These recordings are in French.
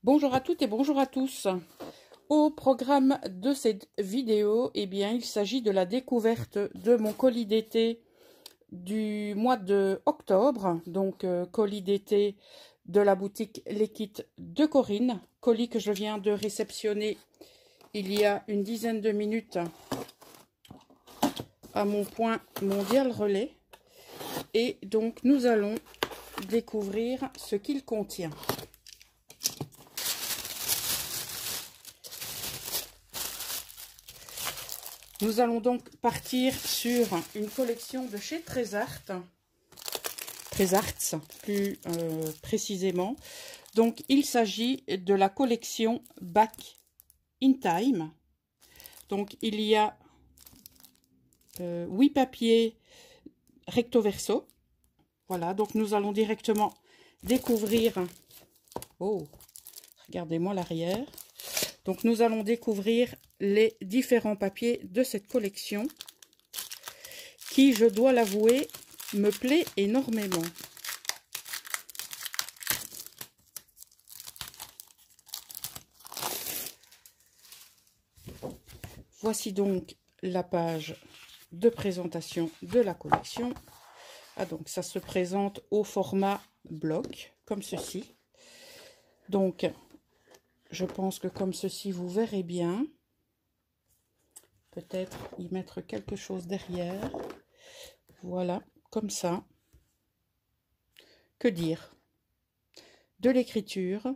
Bonjour à toutes et bonjour à tous. Au programme de cette vidéo, il s'agit de la découverte de mon colis d'été du mois de octobre. Donc, colis d'été de la boutique Les Kits de Corinne. Colis que je viens de réceptionner il y a une dizaine de minutes à mon point mondial relais. Et donc, nous allons découvrir ce qu'il contient. Nous allons donc partir sur une collection de chez Trésart plus précisément. Donc, il s'agit de la collection Back in Time. Donc, il y a 8 papiers recto verso. Voilà, donc nous allons directement découvrir... Oh, regardez-moi l'arrière. Donc, nous allons découvrir les différents papiers de cette collection qui, je dois l'avouer, me plaît énormément. Voici donc la page de présentation de la collection. Ah, donc ça se présente au format bloc, comme ceci. Donc, je pense que comme ceci, vous verrez bien. Peut-être y mettre quelque chose derrière. Voilà, comme ça. Que dire? De l'écriture,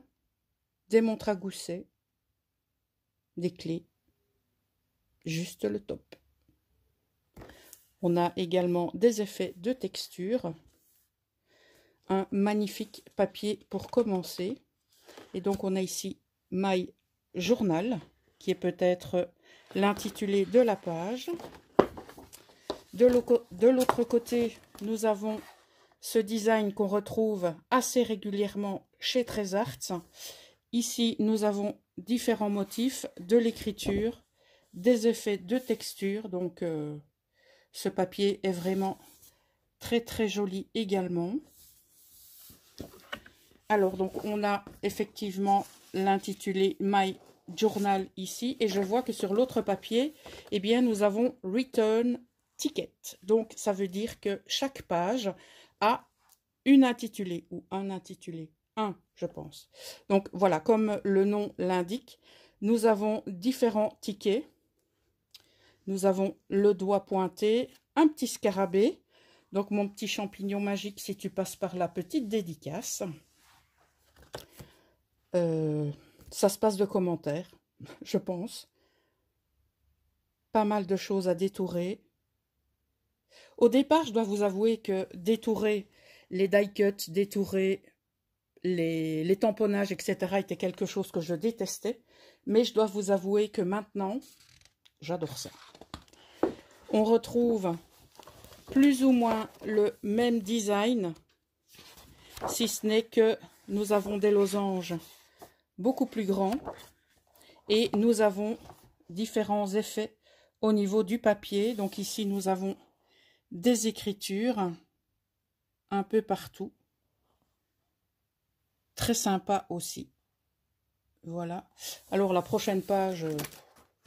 des montres à gousset, des clés. Juste le top. On a également des effets de texture. Un magnifique papier pour commencer. Et donc, on a ici My Journal, qui est peut-être l'intitulé de la page. De l'autre côté, nous avons ce design qu'on retrouve assez régulièrement chez Trésart. Ici, nous avons différents motifs, de l'écriture, des effets de texture. Donc, ce papier est vraiment très très joli également. Alors, donc, on a effectivement l'intitulé My Journal ici. Et je vois que sur l'autre papier, eh bien, nous avons Return Ticket. Donc, ça veut dire que chaque page a une intitulée ou un intitulé. Un, je pense. Donc, voilà, comme le nom l'indique, nous avons différents tickets. Nous avons le doigt pointé, un petit scarabée. Donc, mon petit champignon magique, si tu passes par la petite dédicace. Ça se passe de commentaires, je pense. Pas mal de choses à détourer. Au départ, je dois vous avouer que détourer les die cuts, détourer les tamponnages, etc. était quelque chose que je détestais. Mais je dois vous avouer que maintenant, j'adore ça. On retrouve plus ou moins le même design, si ce n'est que nous avons des losanges beaucoup plus grands et nous avons différents effets au niveau du papier. Donc ici, nous avons des écritures un peu partout. Très sympa aussi. Voilà. Alors, la prochaine page,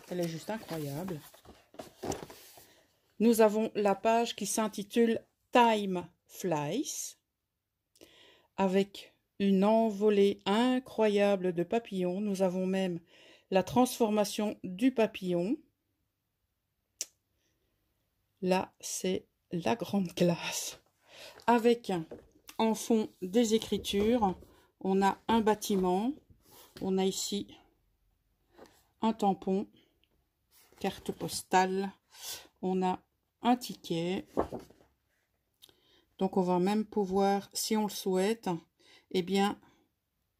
elle est juste incroyable. Nous avons la page qui s'intitule Time Flies, avec une envolée incroyable de papillons. Nous avons même la transformation du papillon. Là, c'est la grande classe. Avec en fond des écritures, on a un bâtiment, on a ici un tampon, carte postale, on a un ticket. Donc, on va même pouvoir, si on le souhaite, eh bien,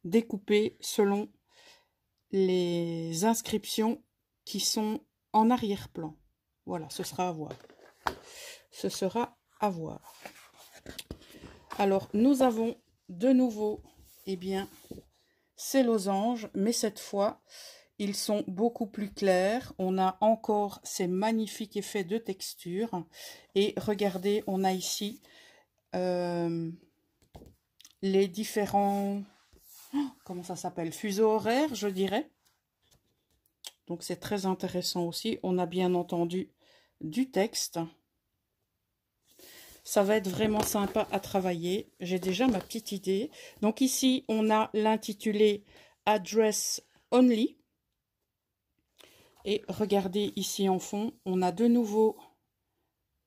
découper selon les inscriptions qui sont en arrière-plan. Voilà, ce sera à voir. Ce sera à voir. Alors, nous avons de nouveau, eh bien, ces losanges, mais cette fois, ils sont beaucoup plus clairs. On a encore ces magnifiques effets de texture. Et regardez, on a ici les différents comment ça s'appelle? Fuseau horaire, je dirais. Donc c'est très intéressant aussi. On a bien entendu du texte. Ça va être vraiment sympa à travailler. J'ai déjà ma petite idée. Donc ici, on a l'intitulé Address Only. Et regardez ici en fond, on a de nouveau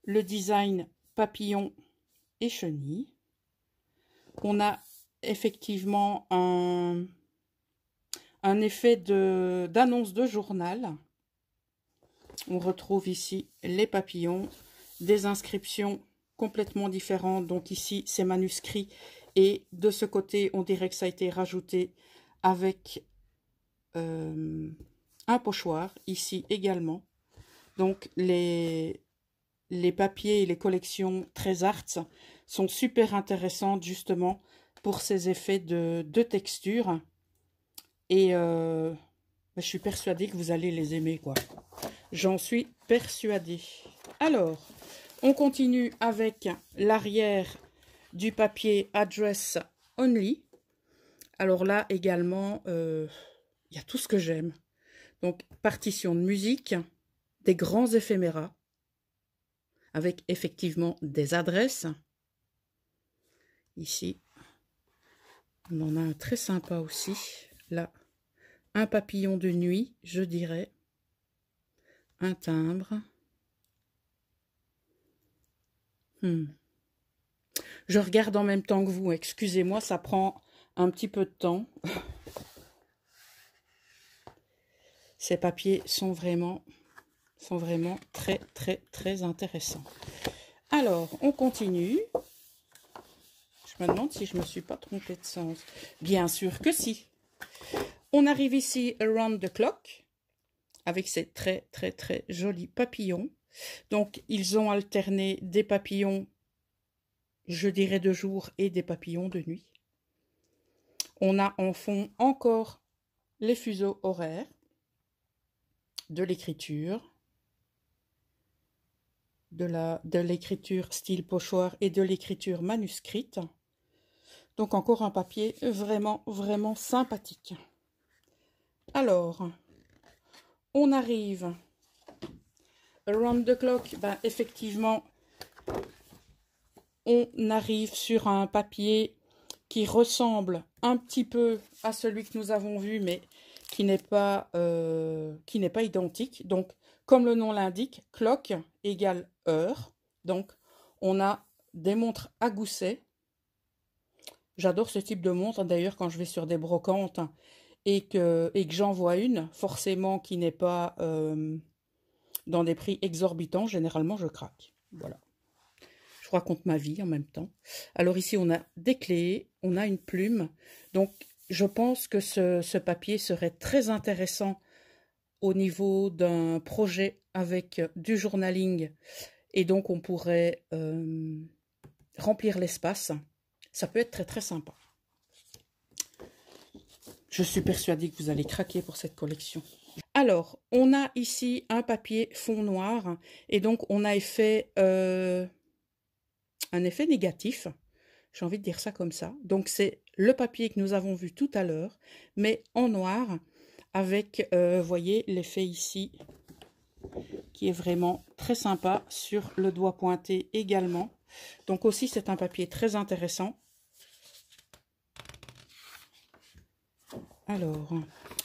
le design papillon et chenille. On a effectivement un effet d'annonce de journal. On retrouve ici les papillons, des inscriptions complètement différentes. Donc ici, c'est manuscrit. Et de ce côté, on dirait que ça a été rajouté avec un pochoir. Ici également. Donc les papiers et les collections très arts sont super intéressantes justement pour ces effets de texture. Et je suis persuadée que vous allez les aimer, quoi. J'en suis persuadée. Alors, on continue avec l'arrière du papier Address Only. Alors là également, il y a tout ce que j'aime. Donc, partition de musique, des grands éphéméras, avec effectivement des adresses. Ici, on en a un très sympa aussi. Là, un papillon de nuit, je dirais. Un timbre. Je regarde en même temps que vous. Excusez-moi, ça prend un petit peu de temps. Ces papiers sont vraiment très, très, très intéressants. Alors, on continue. Je me demande si je ne me suis pas trompée de sens. Bien sûr que si. On arrive ici, Around the Clock, avec ces très, très, très jolis papillons. Donc, ils ont alterné des papillons, je dirais, de jour et des papillons de nuit. On a en fond encore les fuseaux horaires, de l'écriture, de l'écriture style pochoir et de l'écriture manuscrite. Donc encore un papier vraiment, vraiment sympathique. Alors, on arrive Around the Clock, ben effectivement, on arrive sur un papier qui ressemble un petit peu à celui que nous avons vu, mais qui n'est pas identique. Donc, comme le nom l'indique, clock égale heure. Donc, on a des montres à gousset. J'adore ce type de montre. D'ailleurs, quand je vais sur des brocantes et que j'en vois une, forcément qui n'est pas dans des prix exorbitants, généralement, je craque. Voilà. Je raconte ma vie en même temps. Alors ici, on a des clés, on a une plume. Donc, je pense que ce papier serait très intéressant au niveau d'un projet avec du journaling. Et donc, on pourrait remplir l'espace. Ça peut être très, très sympa. Je suis persuadée que vous allez craquer pour cette collection. Alors, on a ici un papier fond noir. Et donc, on a un effet négatif. J'ai envie de dire ça comme ça. Donc, c'est le papier que nous avons vu tout à l'heure, mais en noir, avec, voyez, l'effet ici, qui est vraiment très sympa, sur le doigt pointé également. Donc aussi, c'est un papier très intéressant. Alors,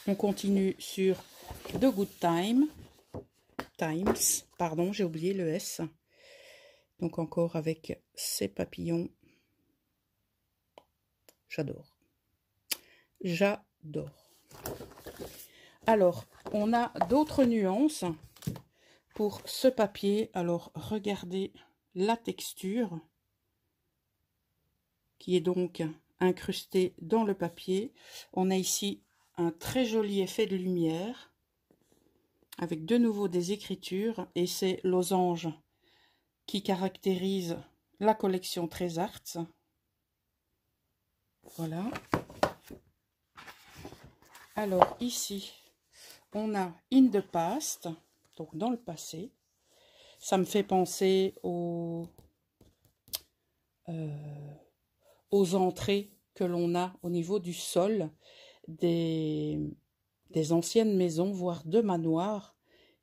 on continue sur The Good Times, pardon, j'ai oublié le S. Donc encore avec ces papillons. J'adore. J'adore. Alors, on a d'autres nuances pour ce papier. Alors, regardez la texture qui est donc incrustée dans le papier. On a ici un très joli effet de lumière avec de nouveau des écritures et c'est losange qui caractérise la collection Très Arts. Voilà. Alors ici, on a In the Past, donc dans le passé. Ça me fait penser aux entrées que l'on a au niveau du sol des anciennes maisons, voire de manoirs.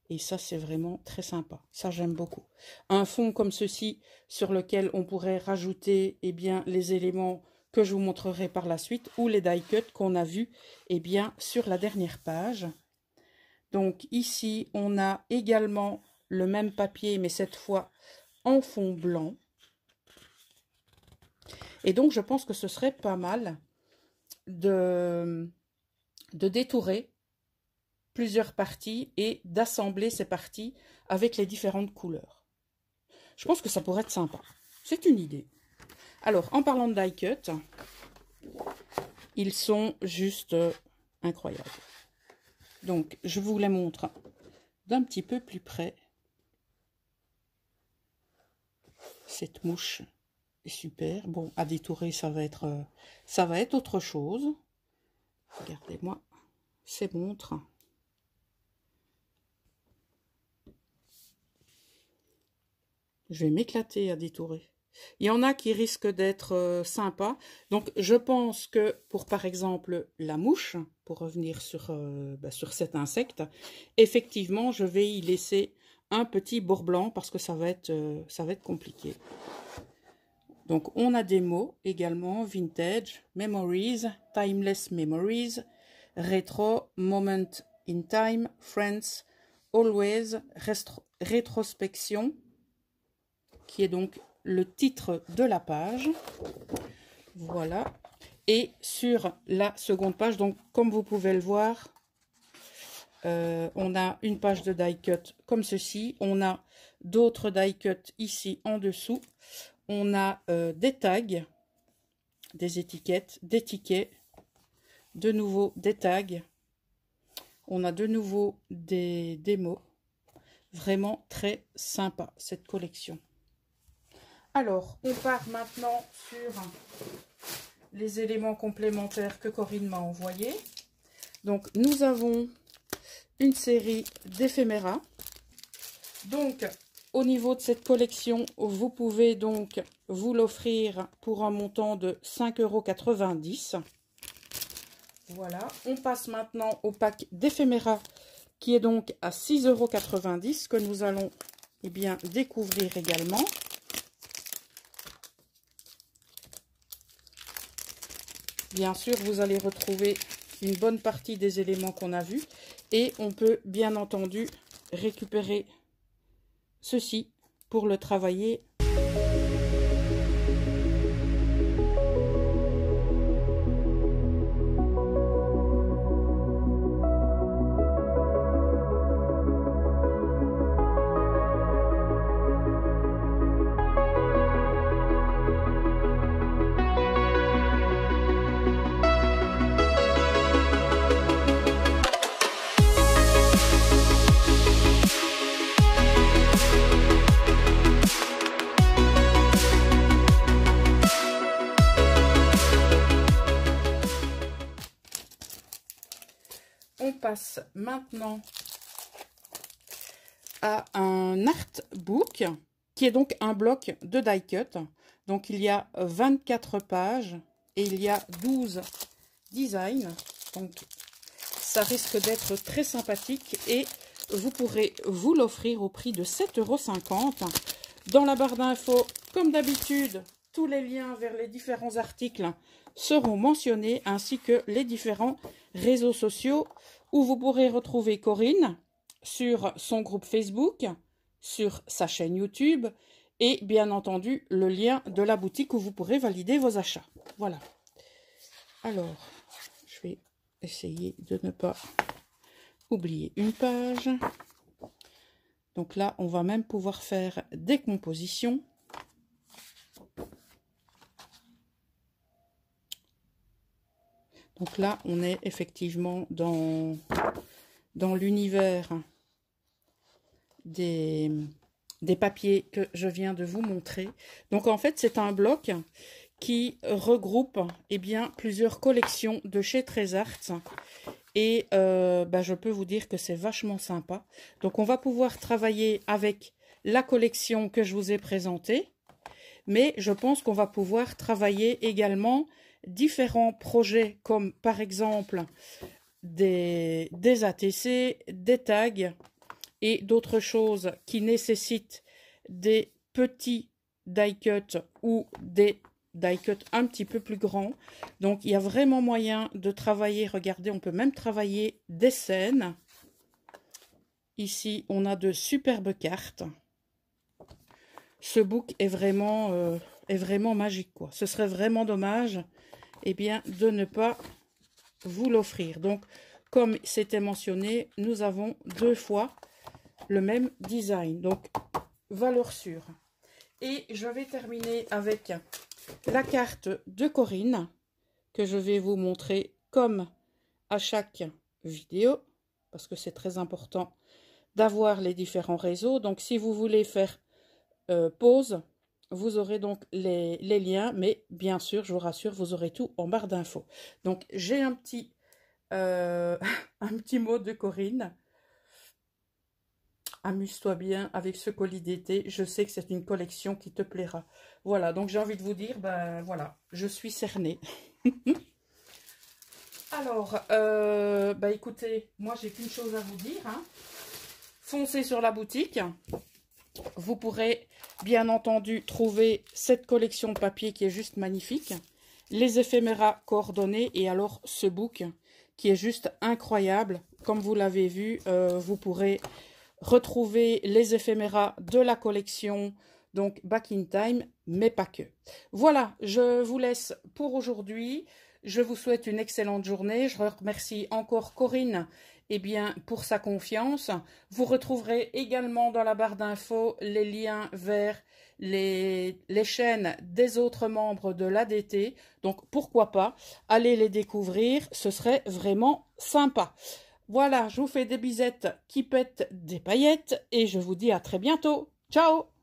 Et ça, c'est vraiment très sympa. Ça, j'aime beaucoup. Un fond comme ceci, sur lequel on pourrait rajouter eh bien, les éléments que je vous montrerai par la suite, ou les die cuts qu'on a vus eh bien, sur la dernière page. Donc ici, on a également le même papier, mais cette fois en fond blanc. Et donc, je pense que ce serait pas mal de détourer plusieurs parties et d'assembler ces parties avec les différentes couleurs. Je pense que ça pourrait être sympa. C'est une idée. Alors, en parlant de die cut, ils sont juste incroyables. Donc, je vous les montre d'un petit peu plus près. Cette mouche est super. Bon, à détourer, ça va être autre chose. Regardez-moi ces montres. Je vais m'éclater à détourer. Il y en a qui risquent d'être sympas. Donc, je pense que pour, par exemple, la mouche, pour revenir sur cet insecte, effectivement, je vais y laisser un petit bord blanc parce que ça va être compliqué. Donc, on a des mots également, vintage, memories, timeless memories, rétro, moment in time, friends, always, rétrospection, qui est donc le titre de la page. Voilà. Et sur la seconde page, donc comme vous pouvez le voir, on a une page de die cut comme ceci. On a d'autres die cut ici en dessous. On a des tags, des étiquettes, des tickets, de nouveau des tags. On a de nouveau des mots. Vraiment très sympa cette collection. Alors, on part maintenant sur les éléments complémentaires que Corinne m'a envoyés. Donc, nous avons une série d'éphéméras. Donc, au niveau de cette collection, vous pouvez donc vous l'offrir pour un montant de 5,90 €. Voilà. On passe maintenant au pack d'éphéméras qui est donc à 6,90 € que nous allons eh bien, découvrir également. Bien sûr, vous allez retrouver une bonne partie des éléments qu'on a vus. Et on peut bien entendu récupérer ceci pour le travailler. On passe maintenant à un artbook qui est donc un bloc de die cut. Donc il y a 24 pages et il y a 12 designs. Donc ça risque d'être très sympathique et vous pourrez vous l'offrir au prix de 7,50 €. Dans la barre d'infos, comme d'habitude, tous les liens vers les différents articles seront mentionnés ainsi que les différents réseaux sociaux où vous pourrez retrouver Corinne sur son groupe Facebook, sur sa chaîne YouTube et bien entendu le lien de la boutique où vous pourrez valider vos achats. Voilà. Alors, je vais essayer de ne pas oublier une page. Donc là, on va même pouvoir faire des compositions. Donc là, on est effectivement dans l'univers des papiers que je viens de vous montrer. Donc en fait, c'est un bloc qui regroupe eh bien, plusieurs collections de chez Trésarts. Et je peux vous dire que c'est vachement sympa. Donc on va pouvoir travailler avec la collection que je vous ai présentée. Mais je pense qu'on va pouvoir travailler également différents projets comme par exemple des ATC, des tags et d'autres choses qui nécessitent des petits die cuts ou des die cuts un petit peu plus grands. Donc il y a vraiment moyen de travailler. Regardez, on peut même travailler des scènes. Ici, on a de superbes cartes. Ce book est vraiment magique, quoi. Ce serait vraiment dommage, eh bien, de ne pas vous l'offrir. Donc, comme c'était mentionné, nous avons 2 fois le même design. Donc, valeur sûre. Et je vais terminer avec la carte de Corinne, que je vais vous montrer comme à chaque vidéo, parce que c'est très important d'avoir les différents réseaux. Donc, si vous voulez faire pause, vous aurez donc les liens, mais bien sûr, je vous rassure, vous aurez tout en barre d'infos. Donc, j'ai un petit mot de Corinne. Amuse-toi bien avec ce colis d'été. Je sais que c'est une collection qui te plaira. Voilà, donc j'ai envie de vous dire, ben voilà, je suis cernée. Alors, bah écoutez, moi j'ai qu'une chose à vous dire, hein. Foncez sur la boutique. Vous pourrez bien entendu trouver cette collection de papier qui est juste magnifique. Les éphéméras coordonnés et alors ce book qui est juste incroyable. Comme vous l'avez vu, vous pourrez retrouver les éphéméras de la collection, donc Back in Time, mais pas que. Voilà, je vous laisse pour aujourd'hui. Je vous souhaite une excellente journée. Je remercie encore Corinne pour sa confiance. Vous retrouverez également dans la barre d'infos les liens vers les chaînes des autres membres de l'ADT. Donc pourquoi pas, allez les découvrir, ce serait vraiment sympa. Voilà, je vous fais des bisettes qui pètent des paillettes et je vous dis à très bientôt. Ciao!